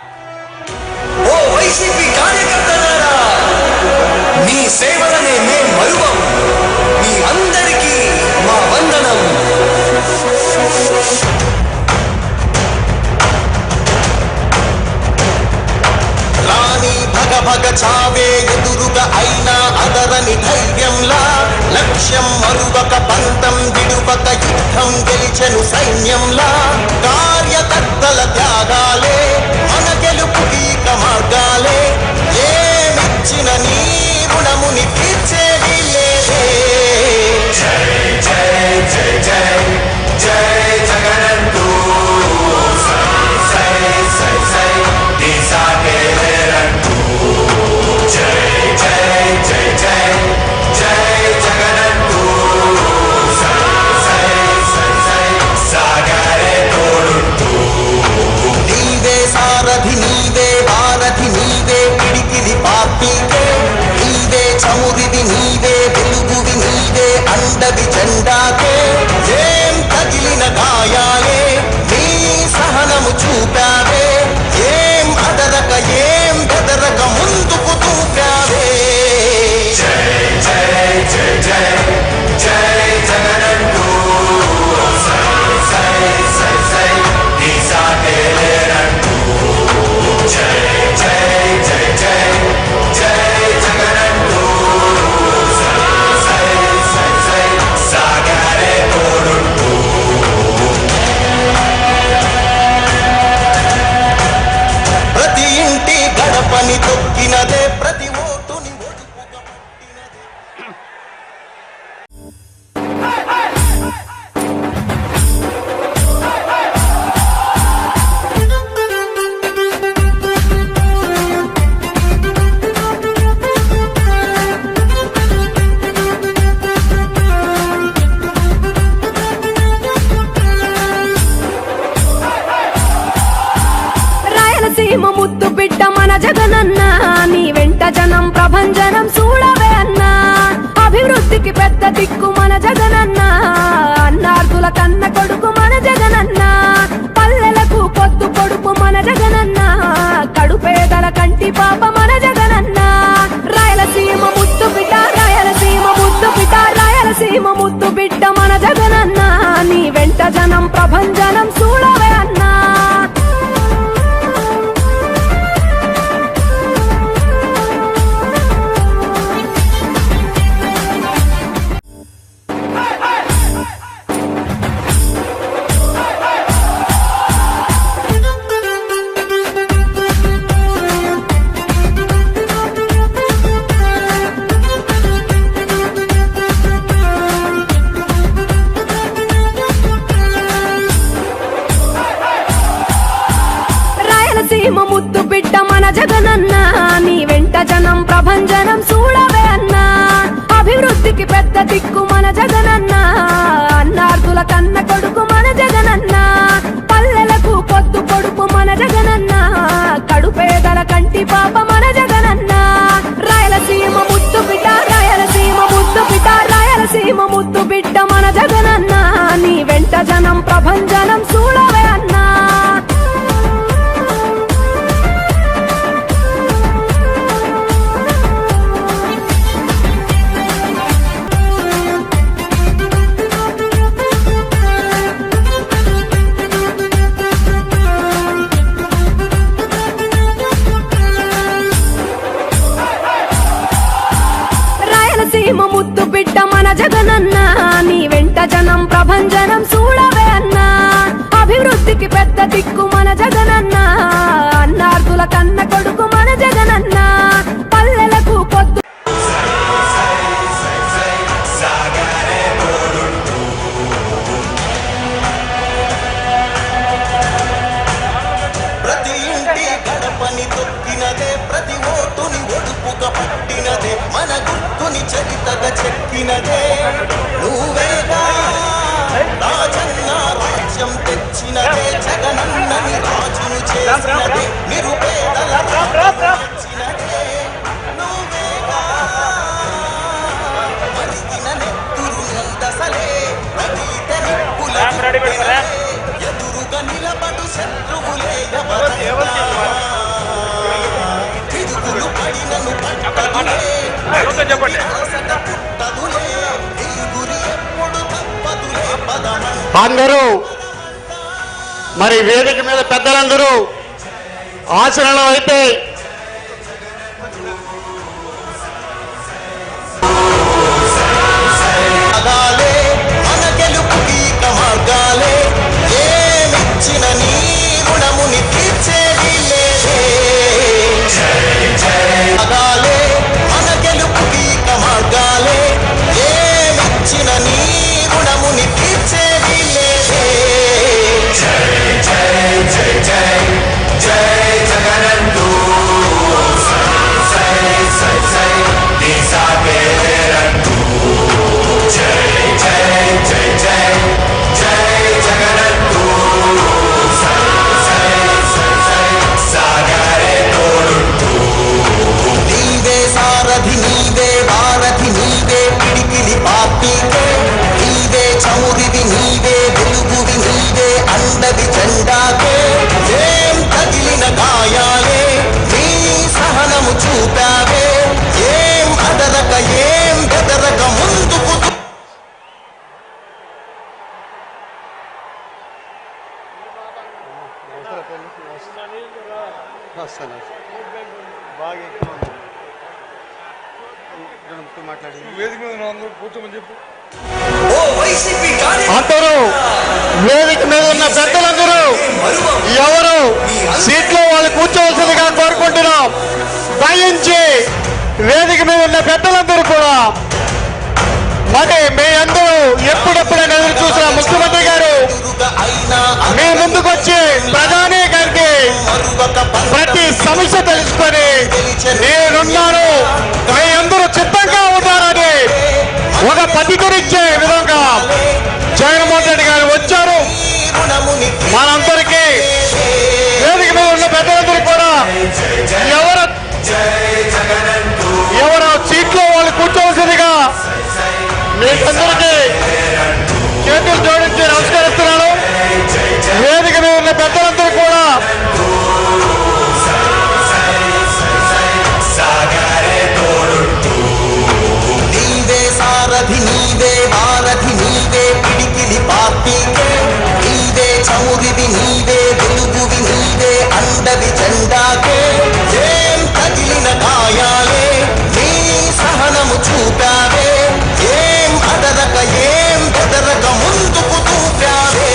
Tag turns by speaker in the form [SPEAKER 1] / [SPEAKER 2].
[SPEAKER 1] ఓ YCP కార్యకర్తలారా, మీ సేవలనే మేం మరువం. మీ అందరికీ మా వందనం. రాణి భగ భగ చావే ఎదురుగా అయినా అదరని ధైర్యంలా, లక్ష్యం మరువక పంతం విడువక యుద్ధం గెలిచెను సైన్యంలా. కార్యకర్తల త్యాగాలే మన గెలుపుకి మార్గాలే. ఏమిచ్చిన నీ రుణముని తీర్చేది లేదే. జై జై జై జై జై జగనంటూ సై సై సై సై దీసాకేలేరంటూ. జై జై జై జై జై జగనంటూ సై సై సై సై సాగరే తోడుంటూ. నీవే సారథి, నీవే వారధి, నీవే పిడికిలి పార్టీకే. నీవే చమురివి, నీవే వెలుగువి, నీవే అండవి జెండాకే. ఏం తగిలిన గాయాలే నీ సహనము చూపావే. ఏం అదరక ఏం బెదరక ముందుకు దూపావే. జై జై జై జై జై జగనంటూ సై సై సై సై దీసాకేలేరంటూ. జై జై జై జై జై జగనంటూ సై సై సై సై సాగరే తోడుంటూ. ప్రతి ఇంటి గడపని తొక్కినదే, ప్రతి ఓటుని ఒడుపుగా పట్టినదే.
[SPEAKER 2] రాయలసీమ ముద్దు బిడ్డ మన జగనన్న, నీ వెంట జనం ప్రభంజనం చూడవే అన్నా. అభివృద్ధికి పెద్ద దిక్కు మన జగనన్న, అన్నార్థుల కన్న కొడుకు మన జగనన్న. పల్లెలకు పొద్దు పొడుపు మన జగనన్న, కడుపేదల కంటి పాప మన జగనన్న. రాయలసీమ ముద్దు బిడ్డ, రాయలసీమ ముద్దు బిడ్డ, రాయలసీమ ముద్దు బిడ్డ మన జగనన్న, నీ వెంట జనం ప్రభంజనం చూడవే అన్నా. రాయలసీమ ముద్దు బిడ్డ మన జగనన్న, నీ వెంట జనం ప్రభంజనం చూడవే అన్నా. అభివృద్ధికి పెద్ద దిక్కు మన జగనన్న, అన్నార్థుల కన్న కొడుకు మన జగనన్న. పల్లెలకు పొద్దు పొడుపు మన జగనన్న, కడుపేదల కంటి పాప మన జగనన్న. రాయలసీమ ముద్దు బిడ్డ, రాయలసీమ ముద్దు బిడ్డ, రాయలసీమ ముద్దు బిడ్డ మన జగనన్న, నీ వెంట జనం ప్రభంజనం చూడవే అన్నా. రాయలసీమ ముద్దు బిడ్డ మన జగనన్న, నీ వెంట జనం ప్రభంజనం చూడవే అన్నా. అభివృద్ధికి పెద్ద దిక్కు మన జగనన్న, అన్నార్థుల కన్న కొడుకు మన జగనన్న. పల్లెలకు పొద్దు
[SPEAKER 1] ప్రతి ఇంటి గడపని తొక్కినదే, ప్రతి ఓటుని ఒడుపుగా పట్టినదే, మన గుర్తుని చరితగా చెక్కినదే. నువ్వేగా రాజన్న రాజ్యం తెచ్చినదే, జగనన్నని రాజును చేసినదే, నిరుపేదల తెచ్చినదే. నువ్వేగా మరిగిన నెత్తురు నీ దశలే, రగిలితే నిప్పుల ఎదురుగా నిలబడు శత్రువులే ఎవరైనా.
[SPEAKER 3] చెప్పండి.
[SPEAKER 4] అందరూ మరి వేదిక మీద పెద్దలందరూ ఆచరణలో అయితే
[SPEAKER 1] మన గెలుపుకి మార్గాలే ఏమిచ్చిన నీ రుణముని తీర్చేది లేదే. అగాలే మన గెలుపుకి మార్గాలే ఏమిచ్చిన నీ రుణముని తీర్చేది లేదే. నీవే సారథి నీవే వారధి నీవే పిడికిలి పార్టీకే నీవే చమురివి నీవే వెలుగువి నీవే అండవి జెండాకే. ఏం తగిలిన గాయాలే నీ సహనము చూపావే. ఏం అదరక ఏం బెదరక ముందుకు
[SPEAKER 3] వేదిక మీద ఉన్న అందరూ కూర్చోమని చెప్పు.
[SPEAKER 1] ఓ వైసీపీ
[SPEAKER 4] అందరూ వేదిక మీద ఉన్న పెద్దలందరూ ఎవరు సీట్లో వాళ్ళు కూర్చోవలసిందిగా కోరుకుంటున్నాం. దయించి వేదిక మీద ఉన్న పెద్దలందరూ కూడా మరి మీ అందరూ ఎప్పుడెప్పుడైనా ఎదురు చూసిన ముఖ్యమంత్రి గారు మీ ముందుకొచ్చి ప్రధాని గారికి ప్రతి సమస్య తెలుసుకొని నేనున్నాను మీ అందరూ చిత్తంగా ఉన్నారని ఒక పద్ధతినిచ్చే విధంగా జగన్మోహన్ రెడ్డి గారు వచ్చారు. మనందరికీ వేదిక మీద ఉన్న పెద్దలందరూ కూడా ఎవరు సీట్లో వాళ్ళు కూర్చోవలసిందిగా మీకందరికీ చేతులు జోడించి నమస్కరిస్తున్నాను. వేదిక మీద ఉన్న పెద్దలందరూ కూడా
[SPEAKER 1] నీవే సారథి నీవే వారధి నీవే పిడికిలి పార్టీకే నీవే చమురివి నీవే వెలుగువి నీవే అండవి జెండాకే. ఏం తగిలిన గాయాలే నీ సహనము చూపావే. ఏం అదరక ఏం బెదరక ముందుకు చూపావే.